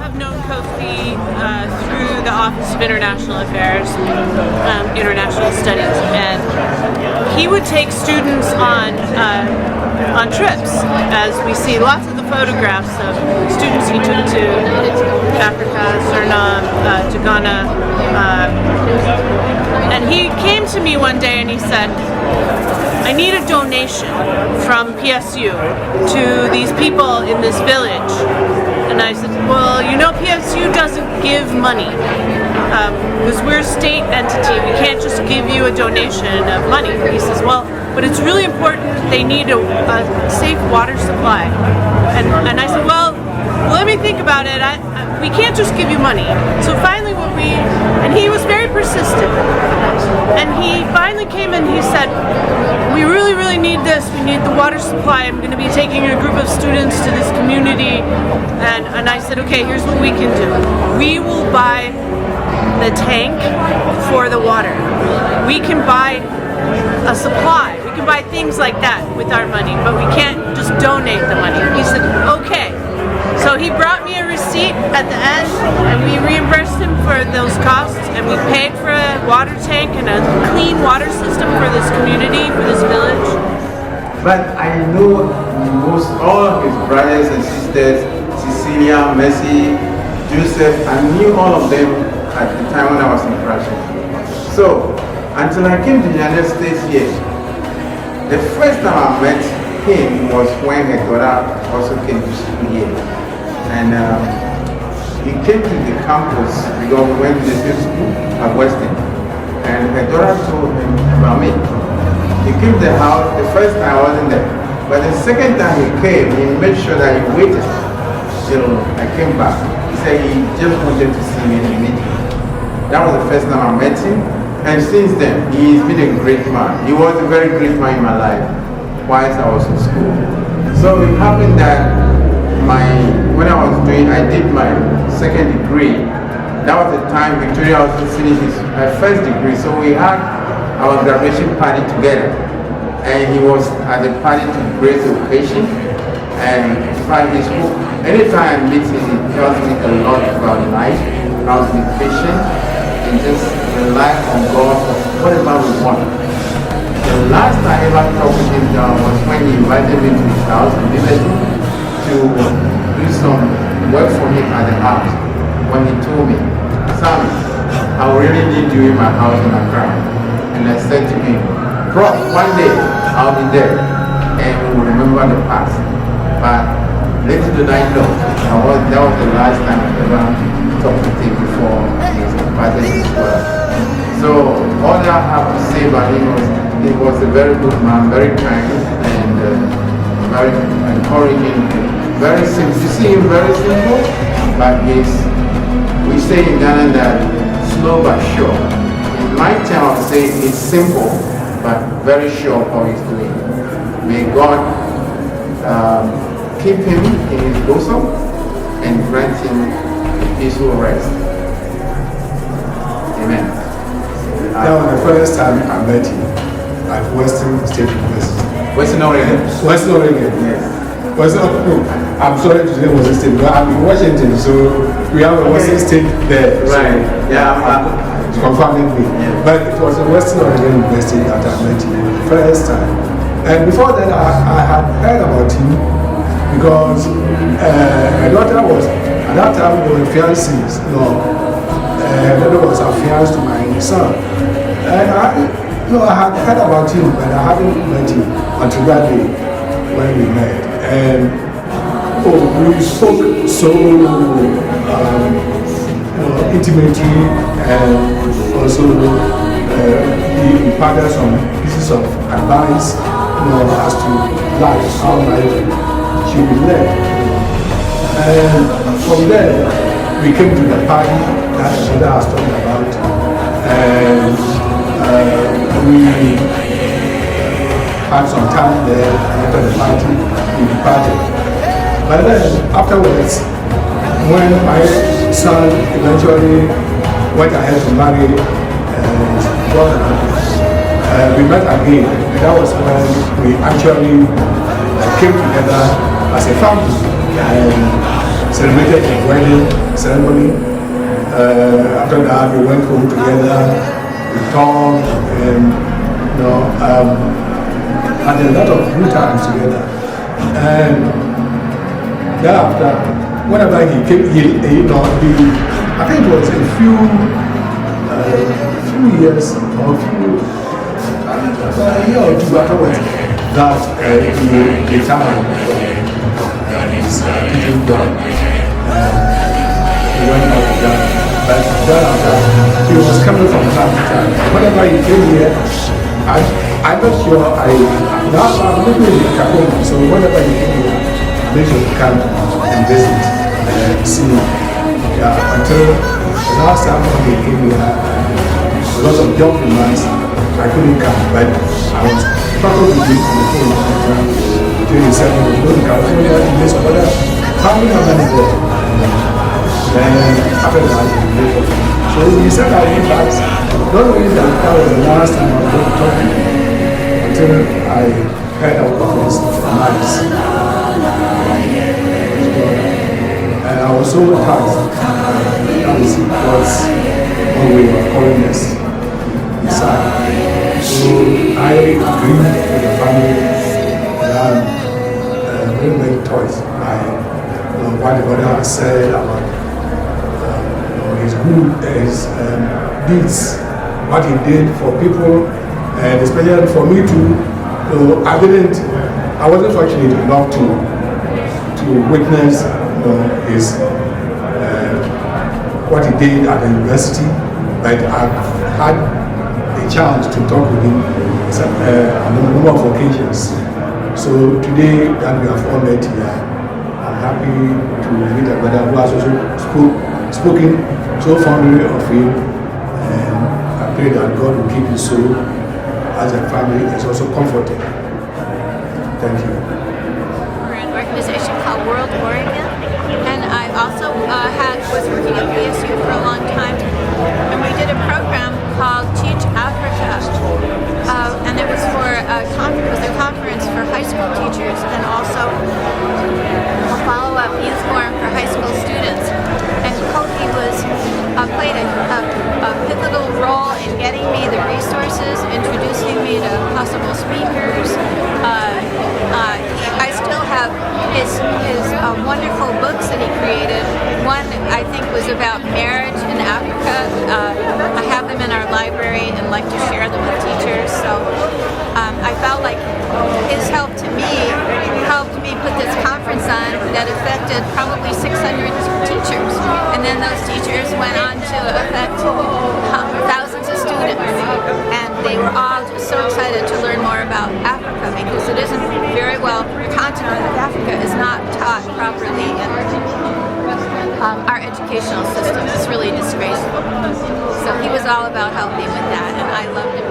I've known Kofi through the Office of International Affairs, International Studies, and he would take students on trips, as we see lots of the photographs of students he took to Africa, Suriname, to Ghana, and he came to me one day and he said, I need a donation from PSU to these people in this village. And I said, well, you know, PSU doesn't give money because we're a state entity. We can't just give you a donation of money. He says, well, but it's really important. They need a safe water supply. And I said, well, let me think about it. We can't just give you money. So finally and he was very persistent. And he finally came and he said, we really, really need this. We need the water supply. I'm going to be taking a group of students to this community. And I said, okay, here's what we can do. We will buy the tank for the water. We can buy a supply. We can buy things like that with our money, but we can't just donate the money. He said, okay. So he brought me a receipt at the end, and we reimbursed him for those costs, and we paid for a water tank and a clean water system for this community, for this village. But I know most all of his brothers and sisters, Cecilia, Mercy, Joseph, I knew all of them at the time when I was in Russia. So, until I came to the United States here, the first time I met him was when her daughter also came to school here. And he came to the campus because we went to the same school at Western. And her daughter told him about me. He came to the house, the first time I wasn't there. But the second time he came, he made sure that he waited till I came back. He said he just wanted to see me and meet me. That was the first time I met him. And since then, he's been a great man. He was a very great man in my life whilst I was in school. So it happened that when I did my second degree, that was the time Victoria also finished her first degree. So we had our graduation party together. And he was at the party to grace the occasion. And anytime I meet him, he tells me a lot about life, how to be patient, and just rely on God for whatever we want. The last I ever talked with him was when he invited me to his house in Liberty to do some work for him at the house. When he told me, Sam, I really need you in my house in Accra. And I said to him, Prof, one day I'll be there and we will remember the past. But little did I know, that was the last time I ever talked with him before he departed this world. So all that I have to say about him was, he was a very good man, very kind, and very encouraging, very simple. You see him very simple, but we say in Ghana that slow but sure. In my time I would say it's simple, but very sure how he's doing. May God keep him in his bosom and grant him a peaceful rest. Amen. That was the first time I met him at Western State University. Western Oregon? Western Oregon, yes. I'm sorry to say Western State, but I'm in Washington, so we have a Western State there. Right, so yeah. It's confirming me. Yeah. But it was a Western Oregon University that I met him the first time. And before that, I had heard about him because my daughter was, at that time, we were fiancés. My daughter was affianced to my son. And I had heard about him, but I hadn't met him until that day when we met. And we spoke so intimately, and also he imparted some pieces of advice as to life, how life should be led. And from there, we came to the party that the mother was talking about. And we had some time there after the party, we departed. But then afterwards, when my son eventually went ahead to marry brother, we met again. And that was when we actually came together as a family and celebrated a wedding ceremony. After that, we went home together, we talked, and had a lot of good times together. And thereafter, whenever he came, I think it was a few years or a year or two afterwards that he retired from his teaching job. He went out of that. But thereafter, he was coming from time to time. Whenever he came here, I'm not sure I'm living in Kakoma, so whenever he came here, they should come and visit and see me. Until the last time when he came here, because of job demands, I couldn't come, but I was talking with him on the phone until he said he was going to California to meet some other family members there. Then after that, he came for me. So he said I came back. Not only that was the last time I was going to talk to him, until I heard about his demise. And I was so touched. That was one way of calling us inside. So I agreed with the family that we made toys. What the mother has said about his deeds, what he did for people, and especially for me too. I wasn't fortunate enough to witness his what he did at the university, but I've had a chance to talk with him on a number of occasions. So today that we have all met here, I'm happy to meet a brother who has also spoken so fondly of him, and I pray that God will keep his soul as a family is also comforted. Thank you. We're an organization called World Oregon, and I also was working at PSU for a long time, and we did a program called Teach Africa, and it was for a conference for high school teachers and also a follow-up youth forum for high school students. And Kofi played a pivotal role in getting me the resources, introducing me to possible speakers. I still have his wonderful books that he created. One, I think, was about marriage in Africa. I have them in our library and like to share them with teachers. So I felt like his help to me helped me put this conference on that affected probably 600 teachers. And then those teachers went on to affect thousands of students. And they were all just so excited to learn more about Africa, because it isn't very well, the continent of Africa is not taught properly in our educational system. It's really disgraceful. So he was all about helping with that, and I loved him